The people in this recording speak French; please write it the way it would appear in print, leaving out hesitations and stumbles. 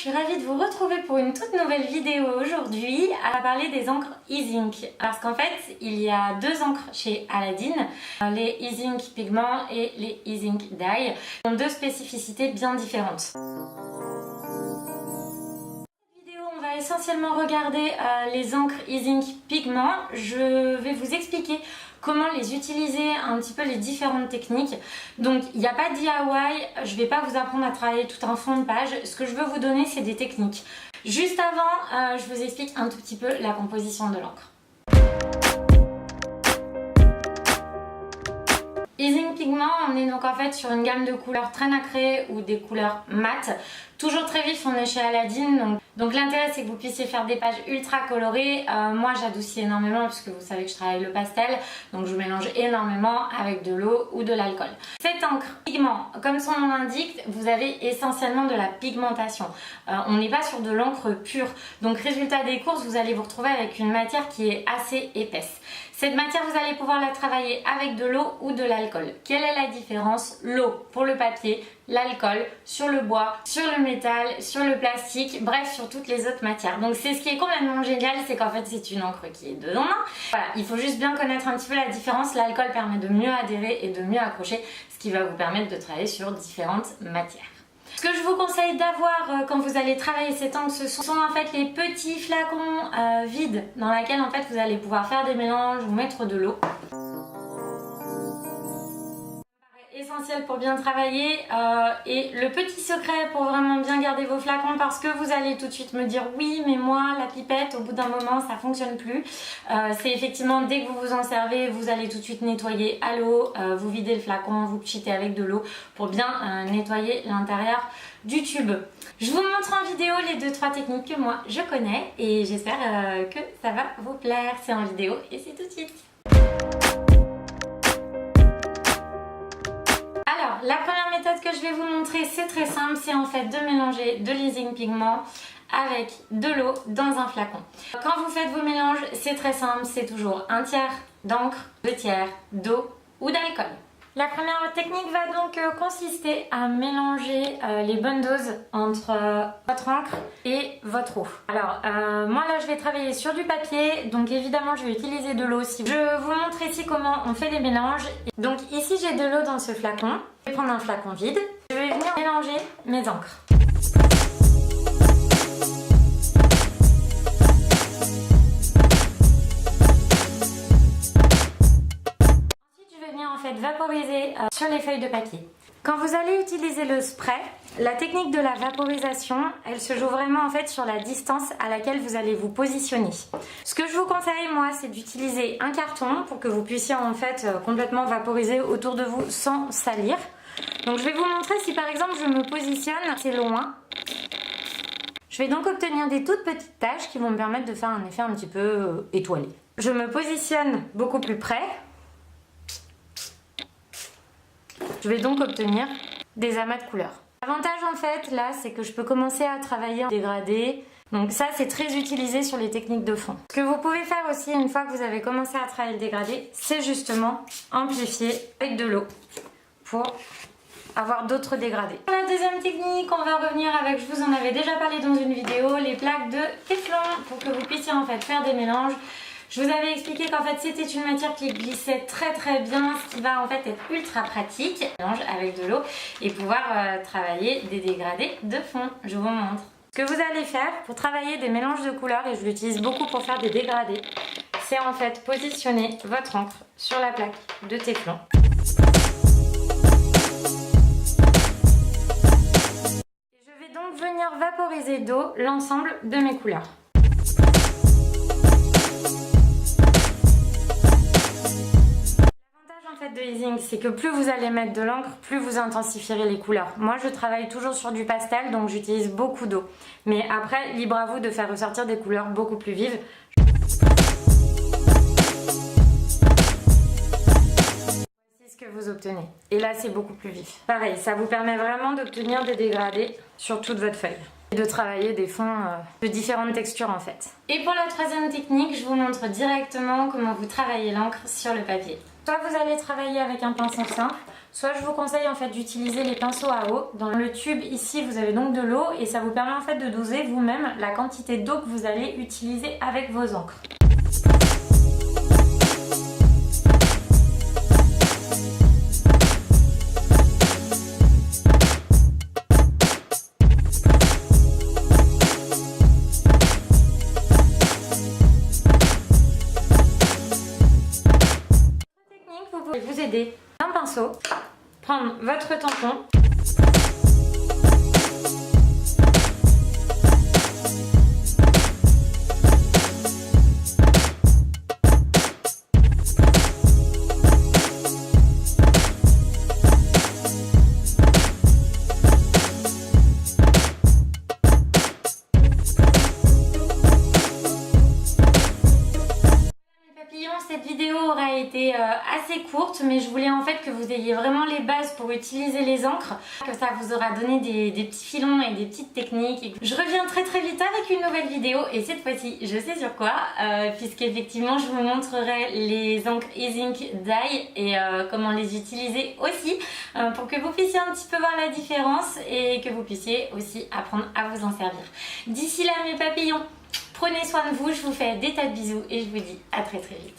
suis ravie de vous retrouver pour une toute nouvelle vidéo aujourd'hui à parler des encres E-Ink. Parce qu'en fait, il y a deux encres chez Aladdin, les E-Ink Pigment et les E-Ink Dye, qui ont deux spécificités bien différentes. On va essentiellement regarder les encres E-Ink Pigment. Je vais vous expliquer comment les utiliser, un petit peu les différentes techniques. Donc il n'y a pas de DIY, je ne vais pas vous apprendre à travailler tout un fond de page. Ce que je veux vous donner, c'est des techniques. Juste avant, je vous explique un tout petit peu la composition de l'encre. E-Ink Pigment, on est donc en fait sur une gamme de couleurs très nacrées ou des couleurs mates. Toujours très vif, on est chez Aladdin, donc l'intérêt c'est que vous puissiez faire des pages ultra colorées. Moi j'adoucis énormément puisque vous savez que je travaille le pastel, donc je mélange énormément avec de l'eau ou de l'alcool. Cette encre pigment, comme son nom l'indique, vous avez essentiellement de la pigmentation. On n'est pas sur de l'encre pure, donc résultat des courses, vous allez vous retrouver avec une matière qui est assez épaisse. Cette matière, vous allez pouvoir la travailler avec de l'eau ou de l'alcool. Quelle est la différence? L'eau pour le papier, l'alcool sur le bois, sur le métal, sur le plastique, bref sur toutes les autres matières. Donc c'est ce qui est complètement génial, c'est qu'en fait c'est une encre qui est dedans. Voilà, il faut juste bien connaître un petit peu la différence. L'alcool permet de mieux adhérer et de mieux accrocher, ce qui va vous permettre de travailler sur différentes matières. Ce que je vous conseille d'avoir quand vous allez travailler cette encre, ce sont en fait les petits flacons vides dans lesquels en fait vous allez pouvoir faire des mélanges ou mettre de l'eau. Essentiel pour bien travailler et le petit secret pour vraiment bien garder vos flacons, parce que vous allez tout de suite me dire oui mais moi la pipette au bout d'un moment ça fonctionne plus, c'est effectivement dès que vous vous en servez vous allez tout de suite nettoyer à l'eau, vous videz le flacon, vous pchitez avec de l'eau pour bien nettoyer l'intérieur du tube. Je vous montre en vidéo les 2-3 techniques que moi je connais et j'espère que ça va vous plaire. C'est en vidéo et c'est tout de suite. Alors, la première méthode que je vais vous montrer, c'est très simple, c'est en fait de mélanger de l'e-Ink Pigment avec de l'eau dans un flacon. Quand vous faites vos mélanges, c'est très simple, c'est toujours 1/3 d'encre, 2/3 d'eau ou d'alcool. La première technique va donc consister à mélanger les bonnes doses entre votre encre et votre eau. Alors moi là je vais travailler sur du papier, donc évidemment je vais utiliser de l'eau aussi. Je vous montre ici comment on fait les mélanges. Donc ici j'ai de l'eau dans ce flacon. Je vais prendre un flacon vide. Je vais venir mélanger mes encres. Vaporiser sur les feuilles de papier. Quand vous allez utiliser le spray, la technique de la vaporisation, elle se joue vraiment en fait sur la distance à laquelle vous allez vous positionner. Ce que je vous conseille moi, c'est d'utiliser un carton pour que vous puissiez en fait complètement vaporiser autour de vous sans salir. Donc je vais vous montrer si par exemple je me positionne assez loin. Je vais donc obtenir des toutes petites taches qui vont me permettre de faire un effet un petit peu étoilé. Je me positionne beaucoup plus près. Je vais donc obtenir des amas de couleurs. L'avantage en fait là, c'est que je peux commencer à travailler en dégradé. Donc ça c'est très utilisé sur les techniques de fond. Ce que vous pouvez faire aussi une fois que vous avez commencé à travailler le dégradé, c'est justement amplifier avec de l'eau pour avoir d'autres dégradés. Pour la deuxième technique, on va revenir avec, je vous en avais déjà parlé dans une vidéo, les plaques de téflon pour que vous puissiez en fait faire des mélanges. Je vous avais expliqué qu'en fait c'était une matière qui glissait très bien, ce qui va en fait être ultra pratique. Mélange avec de l'eau et pouvoir travailler des dégradés de fond. Je vous montre. Ce que vous allez faire pour travailler des mélanges de couleurs, et je l'utilise beaucoup pour faire des dégradés, c'est en fait positionner votre encre sur la plaque de téflon. Et je vais donc venir vaporiser d'eau l'ensemble de mes couleurs. De e-Ink, c'est que plus vous allez mettre de l'encre, plus vous intensifierez les couleurs. Moi je travaille toujours sur du pastel, donc j'utilise beaucoup d'eau. Mais après, libre à vous de faire ressortir des couleurs beaucoup plus vives. Voici ce que vous obtenez. Et là c'est beaucoup plus vif. Pareil, ça vous permet vraiment d'obtenir des dégradés sur toute votre feuille. et de travailler des fonds de différentes textures en fait. Et pour la troisième technique, je vous montre directement comment vous travaillez l'encre sur le papier. Soit vous allez travailler avec un pinceau simple, soit je vous conseille en fait d'utiliser les pinceaux à eau. Dans le tube ici vous avez donc de l'eau et ça vous permet en fait de doser vous-même la quantité d'eau que vous allez utiliser avec vos encres. Vous pouvez vous aider d'un pinceau, prendre votre tampon Cette vidéo aura été assez courte, mais je voulais en fait que vous ayez vraiment les bases pour utiliser les encres, que ça vous aura donné des petits filons et des petites techniques. Je reviens très vite avec une nouvelle vidéo et cette fois-ci je sais sur quoi, puisqu'effectivement je vous montrerai les encres E-Ink Dye et comment les utiliser aussi, pour que vous puissiez un petit peu voir la différence et que vous puissiez aussi apprendre à vous en servir. D'ici là mes papillons, prenez soin de vous, je vous fais des tas de bisous et je vous dis à très vite.